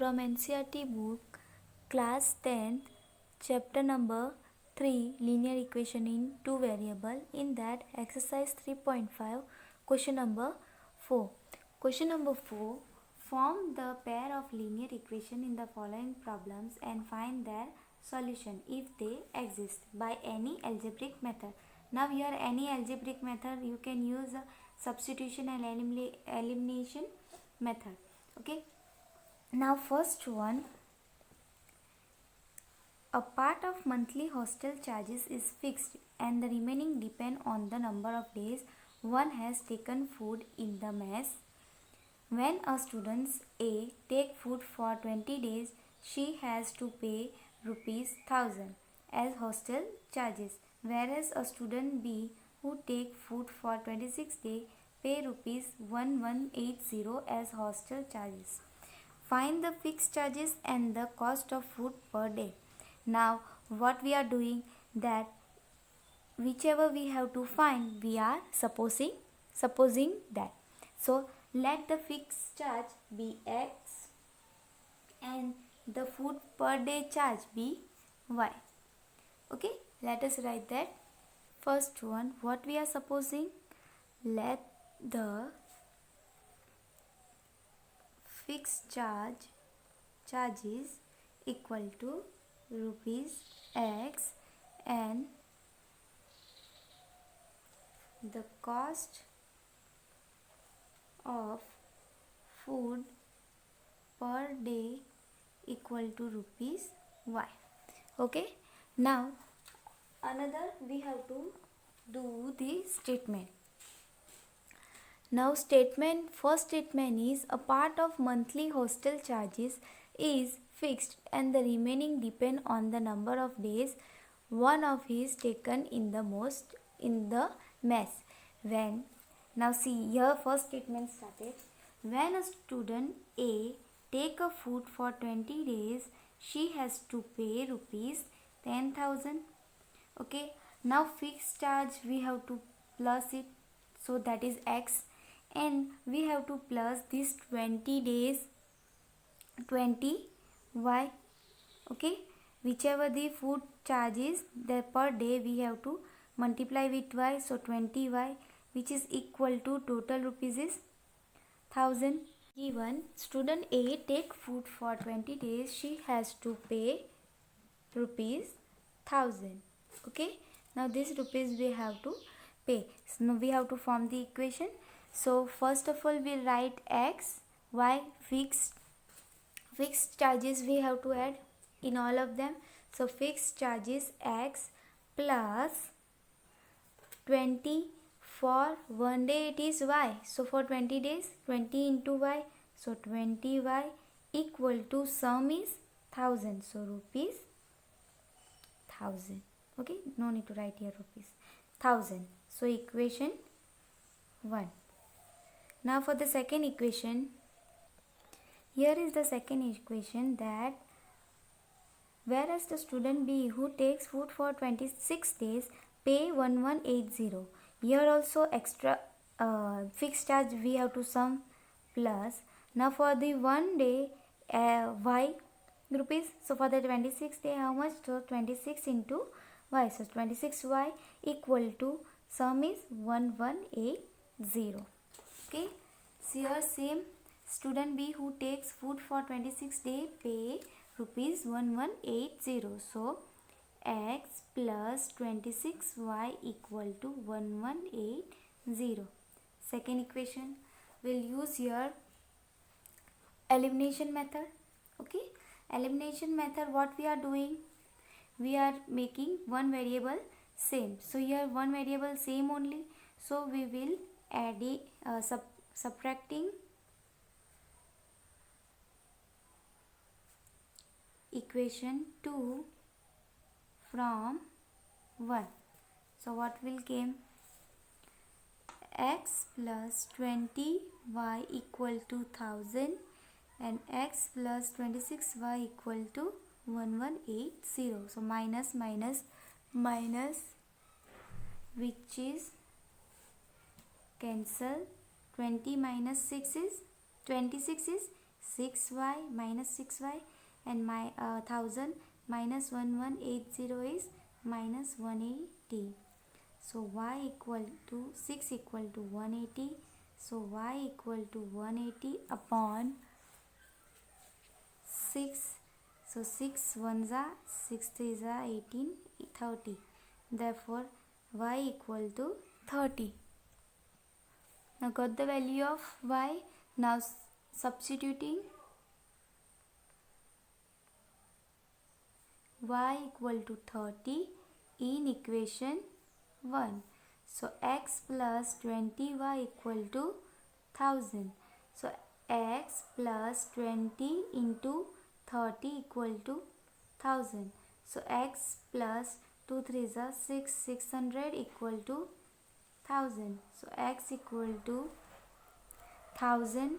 from NCERT book, class 10th, chapter number 3, linear equation in two variable. In that, exercise 3.5, question number 4. Question number 4, form the pair of linear equation in the following problems and find their solution if they exist by any algebraic method. Now here any algebraic method you can use substitution and elimination method. Okay. Now first one, a part of monthly hostel charges is fixed and the remaining depend on the number of days one has taken food in the mess. When a student A take food for 20 days, she has to pay rupees 1000 as hostel charges, whereas a student B who take food for 26 days pay rupees 1180 as hostel charges. Find the fixed charges and the cost of food per day. Now what we are doing, that whichever we have to find, we are supposing that. So let the fixed charge be X and the food per day charge be Y. Okay, let us write that. First one, what we are supposing, let the fixed charges equal to rupees X and the cost of food per day equal to rupees Y. Okay, now another we have to do the statement. Now first statement is a part of monthly hostel charges is fixed and the remaining depend on the number of days one of is taken in the mess. When, now see here first statement started, when a student A take a food for 20 days, she has to pay rupees 10,000. Okay, now fixed charge we have to plus it, so that is X, and we have to plus this 20 days 20 Y. Okay, whichever the food charge is there per day, we have to multiply with Y, so 20 Y, which is equal to total rupees is 1000. Given student A take food for 20 days, she has to pay rupees 1000. Okay, now this rupees we have to pay. So now we have to form the equation. So first of all we write X, Y, fixed charges we have to add in all of them. So fixed charges X plus 20, for one day it is Y, so for 20 days 20 into Y, so 20 Y equal to sum is 1000, so rupees 1000. Okay, no need to write here rupees 1000. So equation 1. Now for the second equation, here is the second equation, that whereas the student B who takes food for 26 days pay 1180. Here also extra fixed charge we have to sum plus. Now for the one day Y rupees, so for the 26 day how much, so 26 into Y, so 26Y equal to sum is 1180. Okay, so here same, student B who takes food for 26 day pay rupees 1180. So X plus 26Y equal to 1180. Second equation, we'll use here elimination method. Okay, elimination method, what we are doing, we are making one variable same. So here one variable same only, so we will add subtracting equation 2 from 1. So what will came, X plus 20Y equal to 1000 and X plus 26Y equal to 1180. So minus, which is cancel, 20 minus 6 is 26 is 6y minus 6y, and my 1000 minus 1180 is minus 180. So y equal to 6 equal to 180. So y equal to 180 upon 6. So 6 ones are 6 threes are 18, 30. Therefore y equal to 30. Now got the value of y. Now substituting y equal to 30 in equation 1. So x plus 20y equal to 1000. So x plus 20 into 30 equal to 1000. So x plus 2 3s are 6, 600 equal to 1000. So x equal to 1000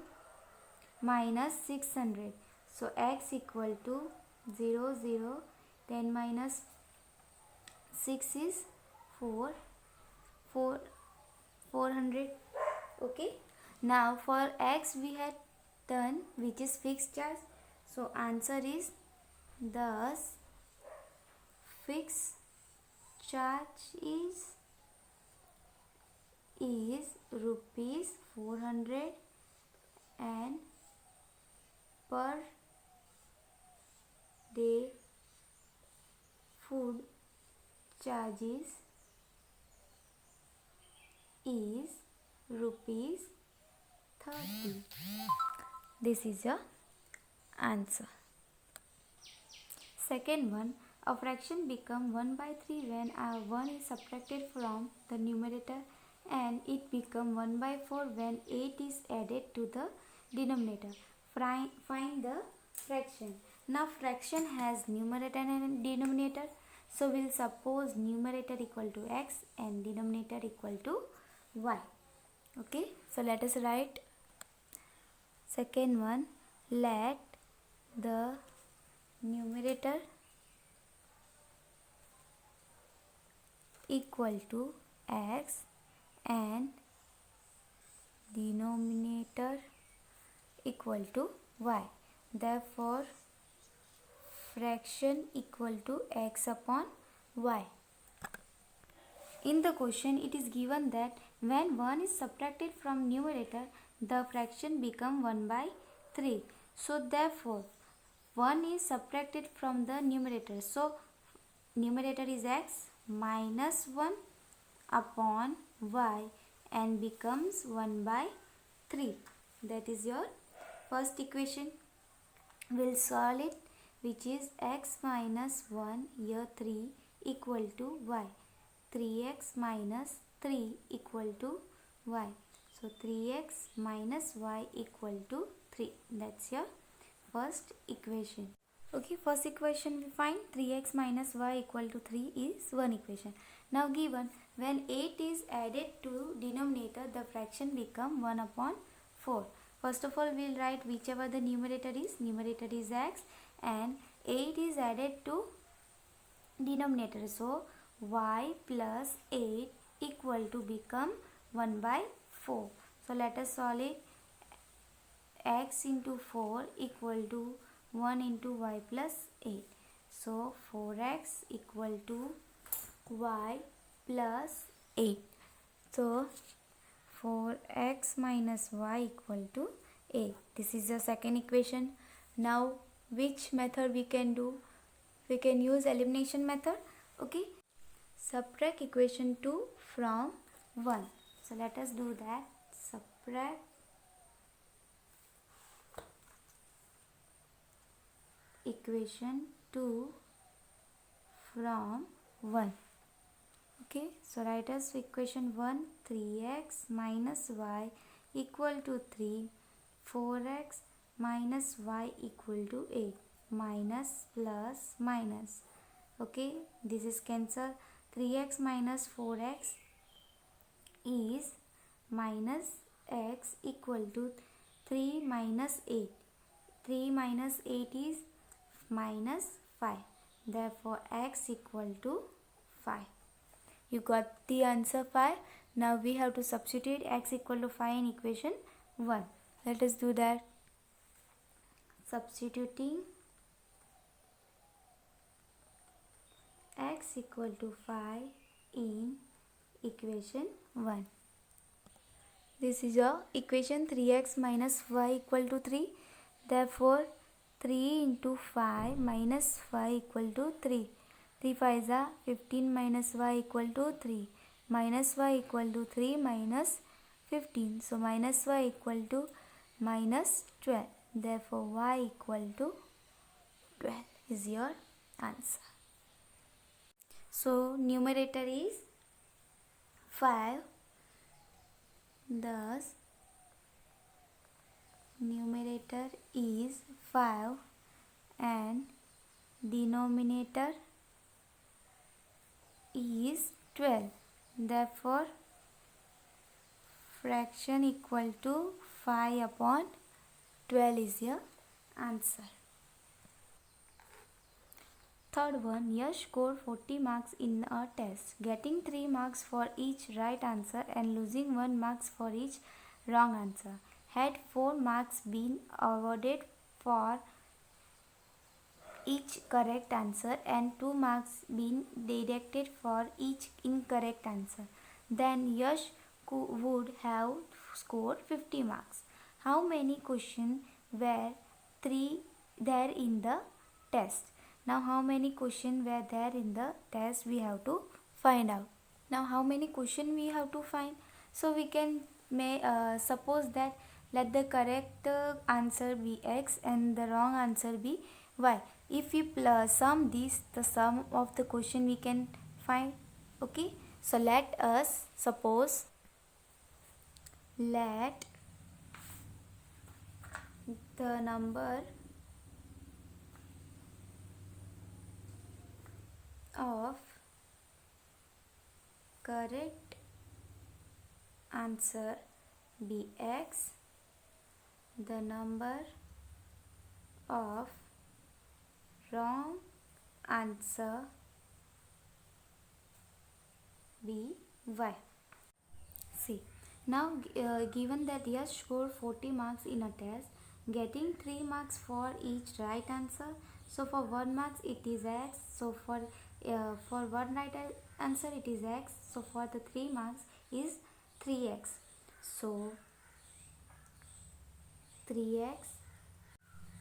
minus 600. So x equal to 0, 0. 10 minus 6 is 4, 400. Okay. Now for x we had done, which is fixed charge. So answer is thus fixed charge is rupees 400, and per day food charges is rupees 30. This is your answer. Second one, a fraction become 1 by 3 when 1 is subtracted from the numerator, and it become 1 by 4 when 8 is added to the denominator. Find the fraction. Now fraction has numerator and denominator. So we'll suppose numerator equal to x and denominator equal to y. Okay. So let us write second one. Let the numerator equal to x and denominator equal to y. Therefore fraction equal to x upon y. In the question it is given that when 1 is subtracted from numerator, the fraction become 1 by 3. So therefore 1 is subtracted from the numerator. So numerator is x minus 1 upon y and becomes 1 by 3. That is your first equation. We'll solve it, which is x minus 1 here 3 equal to y. 3x minus 3 equal to y. So 3x minus y equal to 3. That's your first equation. Okay, first equation we find 3x minus y equal to 3 is one equation. Now given when 8 is added to denominator, the fraction become 1 upon 4. First of all we'll write whichever the numerator is x, and 8 is added to denominator. So y plus 8 equal to become 1 by 4. So let us solve it. X into 4 equal to 1 into y plus 8. So 4x equal to y plus 8. So 4x minus y equal to 8. This is the second equation. Now which method we can do? We can use elimination method. Okay. Subtract equation 2 from 1. So let us do that. Subtract equation 2 from 1. Okay, so write as equation 1, 3x minus y equal to 3, 4x minus y equal to 8, minus plus minus. Okay, this is cancel. 3x minus 4x is minus x equal to 3 minus 8. 3 minus 8 is minus 5. Therefore x equal to 5. You got the answer 5. Now we have to substitute x equal to 5 in equation 1. Let us do that. substituting x equal to 5 in equation 1. This is your equation 3x minus y equal to 3. Therefore, 3 into 5 minus y equal to 3. 3 5 are 15 minus y equal to 3. Minus y equal to 3 minus 15. So, minus y equal to minus 12. Therefore, y equal to 12 is your answer. So, numerator is 5. Thus, numerator is 5 and denominator is 12. Therefore, fraction equal to 5 upon 12 is your answer. Third one, Yash scored 40 marks in a test, getting 3 marks for each right answer and losing 1 marks for each wrong answer. Had 4 marks been awarded for each correct answer and 2 marks been deducted for each incorrect answer, then Yash would have scored 50 marks. How many questions were there in the test? Now, how many questions were there in the test we have to find out. Now, how many questions we have to find? So, we can suppose that let the correct answer be x and the wrong answer be y. If we sum these, the sum of the question we can find. Okay. So, let us suppose let the number of correct answer be x, the number of wrong answer be y. See, now given that Yash scored 40 marks in a test, getting 3 marks for each right answer. So for 1 marks it is x. So for 1 right answer it is x. So for the 3 marks is 3x. So 3x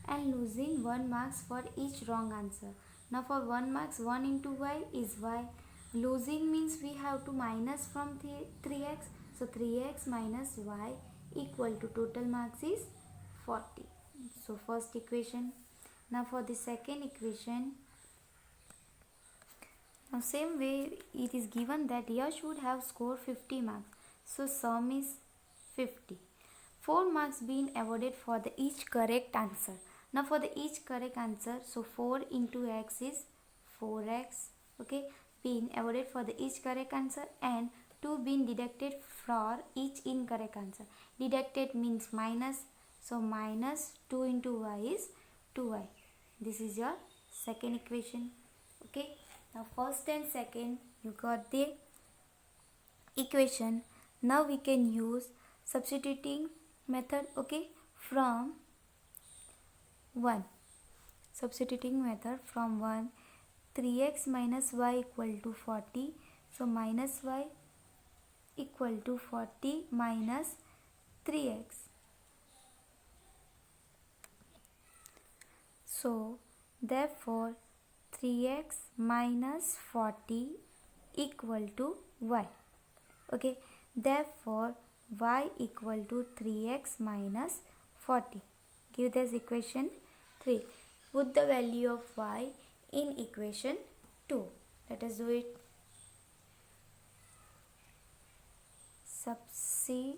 and losing 1 marks for each wrong answer. Now for 1 marks 1 into y is y. Losing means we have to minus from 3x. So 3x minus y equal to total marks is 40. So first equation. Now for the second equation. Now same way it is given that Yash would have scored 50 marks. So sum is 50. 4 marks being awarded for the each correct answer. Now for the each correct answer, so 4 into x is 4x. Okay, being awarded for the each correct answer and 2 being deducted for each incorrect answer. Deducted means minus. So minus 2 into y is 2y. This is your second equation. Okay. Now first and second you got the equation. Now we can use substituting method. Okay, from 1. Substituting method from 1. 3x minus y equal to 40. So minus y equal to 40 minus 3x. So therefore 3x minus 40 equal to y. Okay, therefore y equal to 3x minus 40. Give this equation 3. Put the value of y in equation 2. Let us do it. Substituting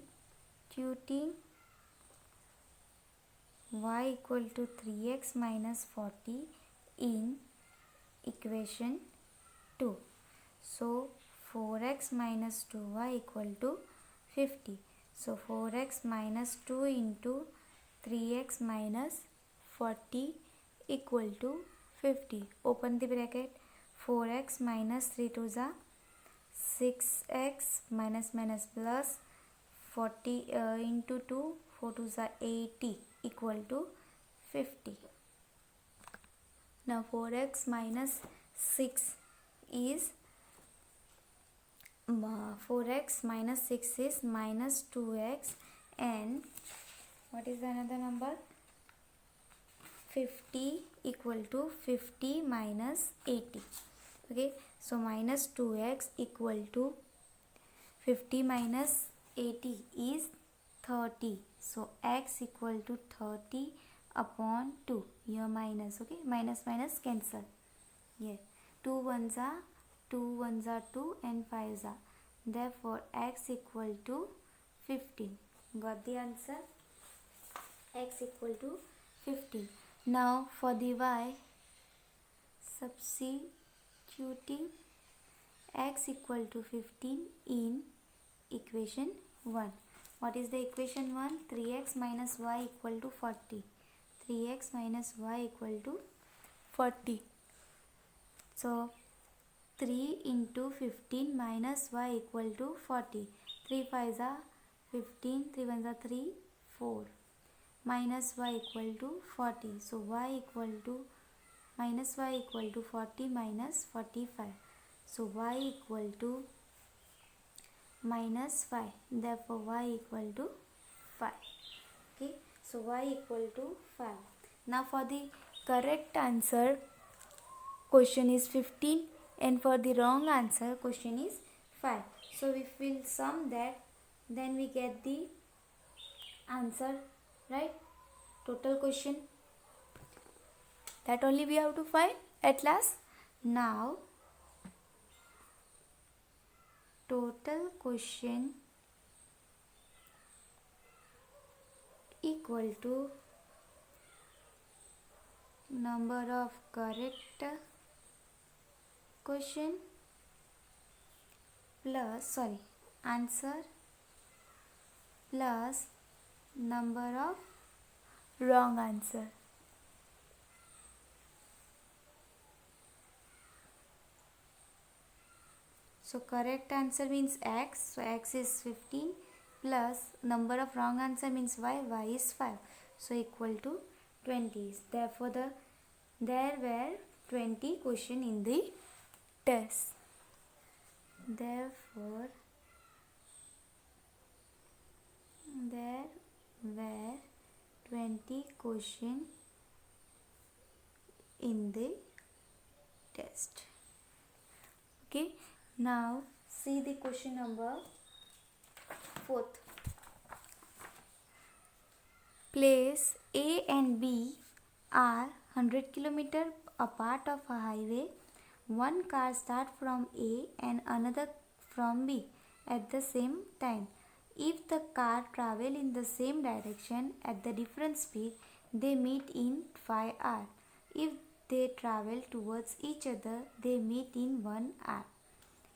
y equal to 3x minus 40 in equation 2. So 4x minus 2y equal to 50. So 4x minus 2 into 3x minus 40 equal to 50. Open the bracket. 4x minus 3 to the 6x minus minus plus 40 into 2, 4 to the 80 equal to 50. Now 4x minus 6 is 4x minus 6 is minus 2x, and what is another number? 50 equal to 50 minus 80. Okay, so minus 2x equal to 50 minus 80 is 30. So x equal to 30 upon 2. Here minus, okay, minus minus cancel. Here 2 ones are 2 and 5s are. Therefore x equal to 15. Got the answer? X equal to 15. Now for the y, substituting x equal to 15 in equation 1. What is the equation 1? 3x minus y equal to 40. 3x minus y equal to 40. So 3 into 15 minus y equal to 40. 3 5s are 15, 3 1s are 3, 4. Minus y equal to 40. So y equal to minus y equal to 40 minus 45. So y equal to minus 5. Therefore y equal to 5. Okay, so y equal to 5. Now for the correct answer, question is 15, and for the wrong answer, question is 5. So if we'll sum that, then we get the answer, right? Total question, that only we have to find at last. Now total question equal to number of correct question plus answer plus number of wrong answer. So correct answer means x, so x is 15 plus number of wrong answer means y, y is 5, so equal to 20. Therefore there were 20 question in the test. Therefore there were 20 question in the test. Okay, now see the question number 4th. Place A and B are 100 km apart of a highway. One car starts from A and another from B at the same time. If the car travel in the same direction at the different speed, they meet in 5 hours. If they travel towards each other, they meet in 1 hour.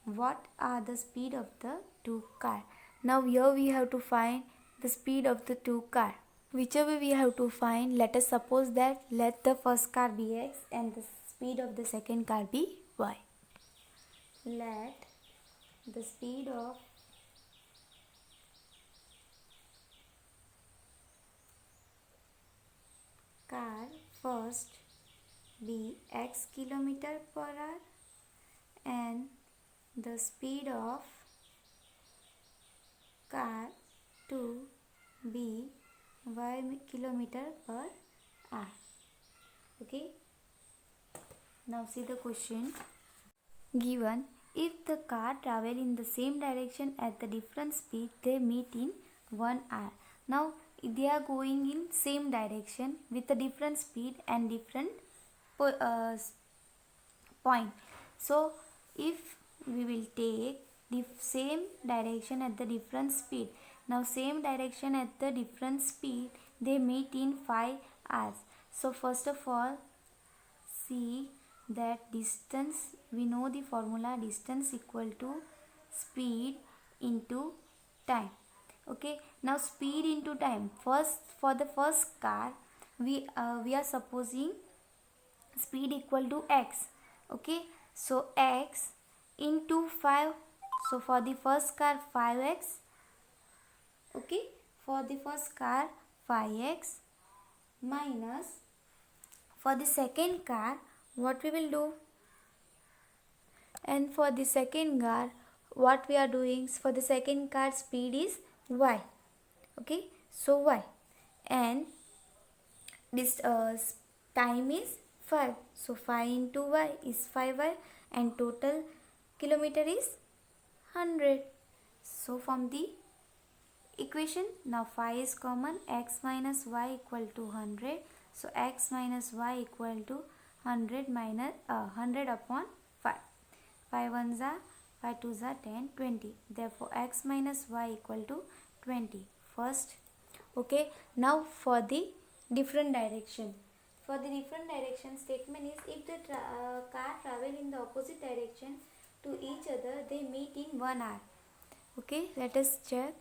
What are the speed of the two cars? Now here we have to find the speed of the two cars. Whichever we have to find, let us suppose that let the first car be x and the speed of the second car be y. Let the speed of car first be x km/h and the speed of car 2 be y km/h. Okay, now see the question given. If the car travel in the same direction at the different speed, they meet in 1 hour. Now they are going in same direction with a different speed and different point. So if we will take the same direction at the different speed, now same direction at the different speed, they meet in 5 hours. So first of all, see that distance, we know the formula, distance equal to speed into time. Okay, now speed into time. First, for the first car, we are supposing speed equal to x. Okay, so x into 5. So for the first car 5x. Okay, for the first car 5x minus For the second car, what we will do? And for the second car, what we are doing? For the second car, speed is y. Okay, so y, and this time is 5. So 5 into y is 5y, and total kilometer is 100. So from the equation, now 5 is common, x minus y equal to 100. So x minus y equal to 100 minus 100 upon 5. 5 ones are 5 twos are 10, 20. Therefore x minus y equal to 20. First, okay. Now for the different direction. For the different direction, statement is if the car travel in the opposite direction to each other, they meet in 1 hour. Okay, let us check.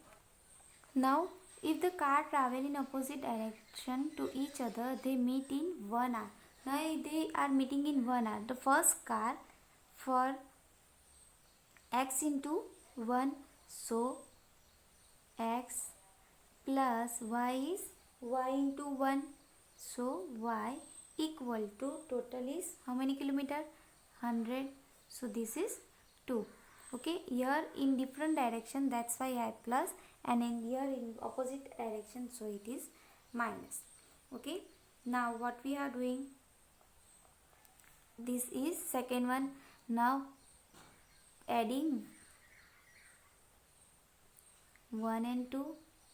Now, if the car travel in opposite direction to each other, they meet in 1 hour. Now they are meeting in 1 hour. The first car for x into 1, so x plus y is y into 1, so y equal to total is how many kilometer? 100. So this is 2. Okay, here in different direction, that's why I plus, and in here in opposite direction, so it is minus. Okay, now what we are doing, this is second one. Now adding 1 and 2.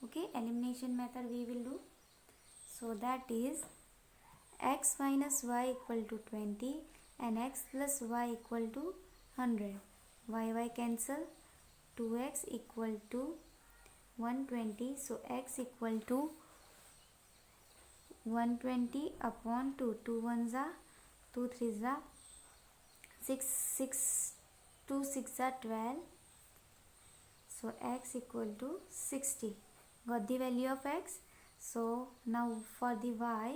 Okay, elimination method we will do. So that is x minus y equal to 20 and x plus y equal to 100. Y cancel, 2x equal to 120. So x equal to 120 upon 2. 2 ones are 2 threes are 6, 2 6 are 12. So x equal to 60. Got the value of x. So now for the y,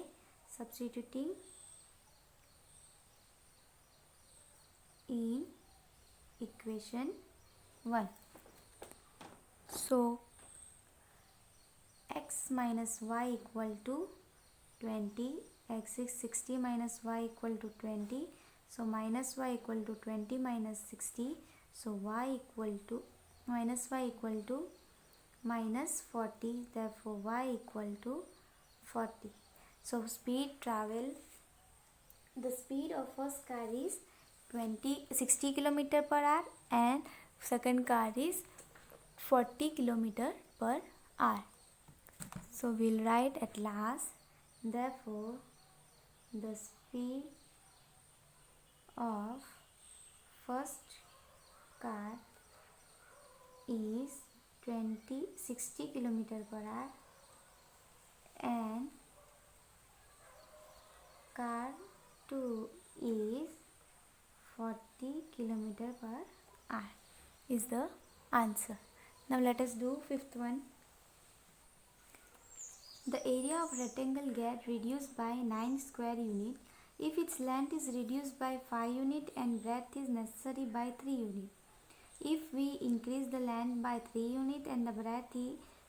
substituting in equation 1. So x minus y equal to 20. X is 60 minus y equal to 20. So minus y equal to 20 minus 60. So y equal to minus y equal to minus 40. Therefore y equal to 40. So speed travel, the speed of first car is 60 km per hour and second car is 40 km per hour. So we'll write at last, therefore the speed of first car is 60 km per hour and car 2 is 40 km per hour is the answer. Now let us do fifth one. The area of rectangle get reduced by 9 square unit if its length is reduced by 5 unit and breadth is necessary by 3 unit. If we increase the length by 3 unit and the breadth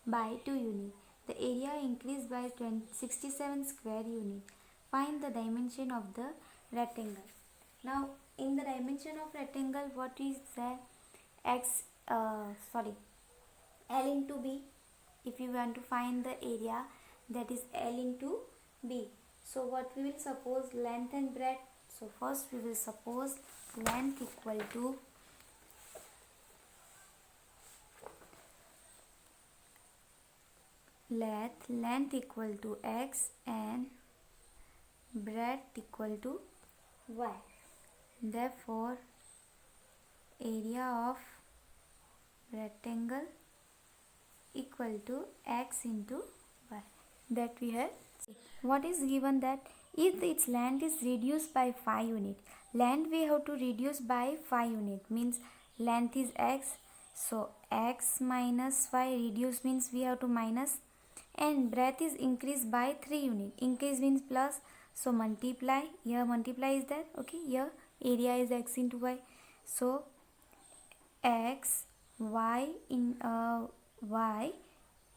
by 2 unit, the area increased by 67 square unit. Find the dimension of the rectangle. Now in the dimension of rectangle, what is that? L into B. If you want to find the area, that is L into B. So what we will suppose, length and breadth. So first we will suppose length equal to length equal to x and breadth equal to y. Therefore area of rectangle equal to x into y, that we have. What is given, that if its length is reduced by 5 unit, length we have to reduce by 5 unit, means length is x, so x minus y, reduce means we have to minus, and breadth is increased by 3 unit, increase means plus, so multiply, here multiply is that, okay, here area is x into y, so x y in y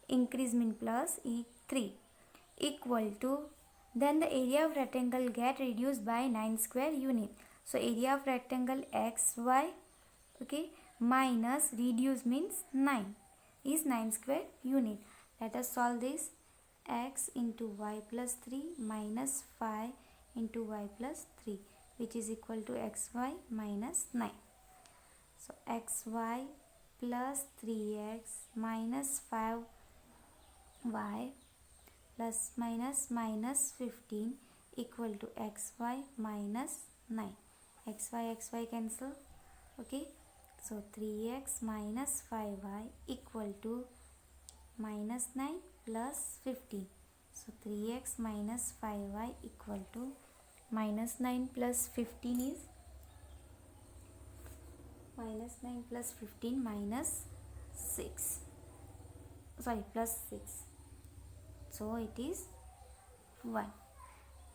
increase mean plus 3 equal to then the area of rectangle get reduced by 9 square unit. So area of rectangle xy, okay, minus reduce means 9 is 9 square unit. Let us solve this. X into y plus 3 minus 5 into y plus 3, which is equal to xy minus 9. So xy plus 3x minus 5y plus minus 15 equal to xy minus 9. Xy cancel. Okay. So 3x minus 5y equal to minus 9 plus 15. So 3x minus 5y equal to minus 9 plus 15 is minus 9 plus 15 minus 6. Sorry, plus 6. So it is 1.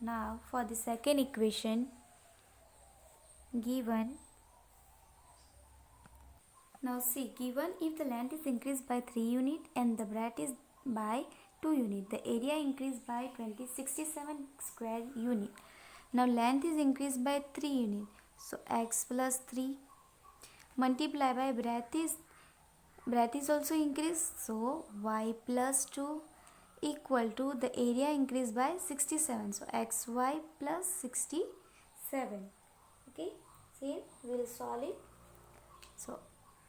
Now for the second equation given. Now see, given if the length is increased by 3 unit and the breadth is by 2 unit, the area increased by 67 square unit. Now length is increased by 3 unit. So x plus 3 multiply by breadth is also increased. So y plus 2 equal to the area increased by 67. So xy plus 67. Okay, see, we will solve it. So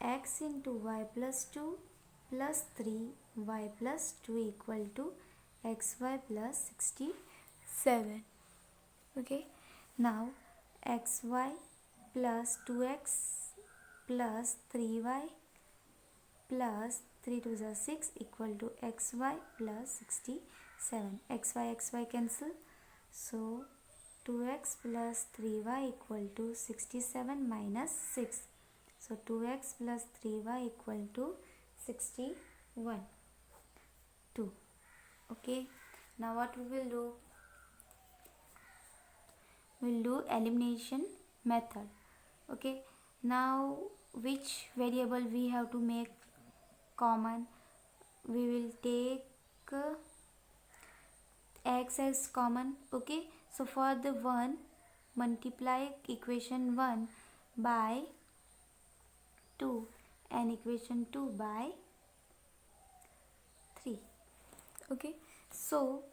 x into y plus 2 plus 3 y plus 2 equal to xy plus 67. Okay, now xy plus 2x plus 3y plus 3 to the 6 equal to xy plus 67. Xy cancel. So 2x plus 3y equal to 67 minus 6. So 2x plus 3y equal to 61. 2. Okay. Now what we will do? We will do elimination method. Okay. Now which variable we have to make common? We will take x as common. Okay. So for the 1, multiply equation 1 by 2 and equation 2 by 3. Okay, so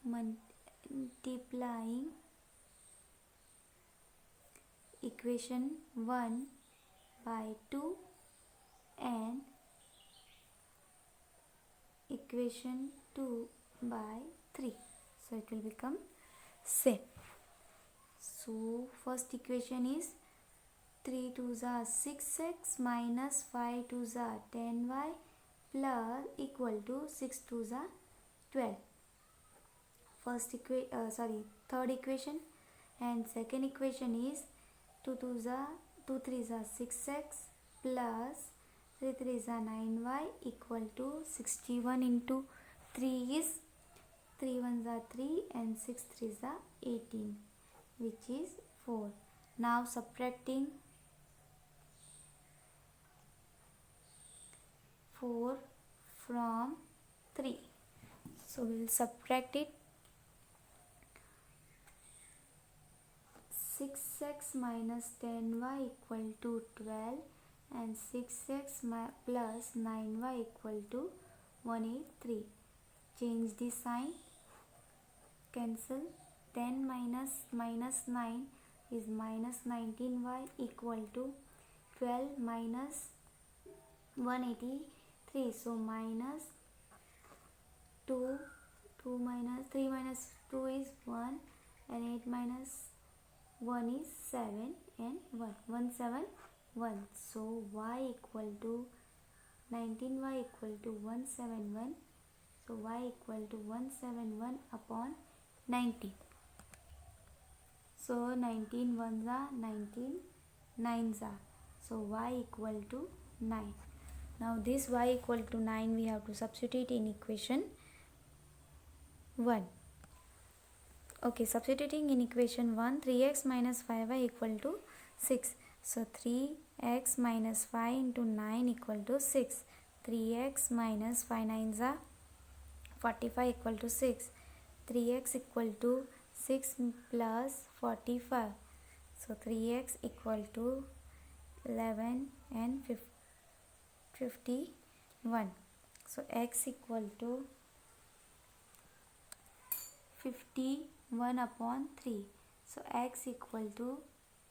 multiplying equation 1 by 2 and equation 2 by 3, so it will become same. So first equation is 3 to the 6x minus 5 to the 10y plus equal to 6 to the 12. Third equation, and second equation is 2 3 is 6x plus 3 3 is 9y equal to 61 into 3 is 3 1s are 3 and 6 3s are 18, which is 4. Now subtracting 4 from 3. So we will subtract it. 6x minus 10y equal to 12 and 6x plus 9y equal to 183. Change the sign. Cancel. 10 minus 9 is minus 19y equal to 12 minus 183. So minus 2 minus 3 minus 2 is 1 and 8 minus 1 is 7 and 171. So y equal to 19y equal to 171. So y equal to 171 upon 19. So 19 ones are 19 nines are. So y equal to 9. Now this y equal to 9 we have to substitute in equation 1. Okay, substituting in equation 1, 3x minus 5y equal to 6. So 3x minus 5 into 9 equal to 6. 3x minus 5 nines are 45 equal to 6. 3x equal to 6 plus 45. So 3x equal to 11 and 51. So x equal to 51 upon 3. So x equal to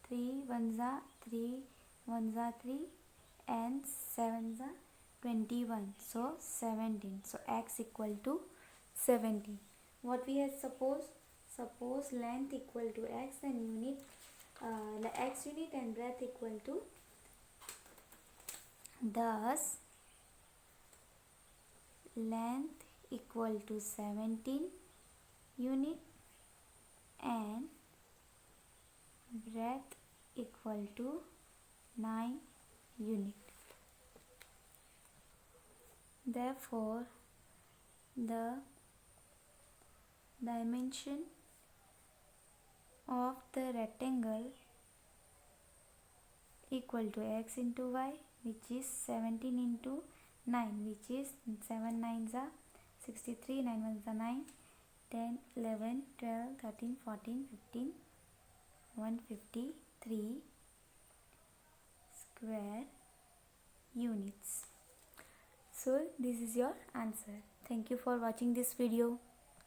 3 ones are 3 ones are 3 and 7s are 21. So 17. So x equal to 17. What we have supposed? Suppose length equal to x and unit x unit and breadth equal to. Thus length equal to 17 unit and breadth equal to 9 unit. Therefore, the dimension of the rectangle equal to x into y, which is 17 into 9, which is 7 9s are 63, 9 1s are 9, 10, 11, 12, 13, 14, 15, 153 square units. So this is your answer. Thank you for watching this video.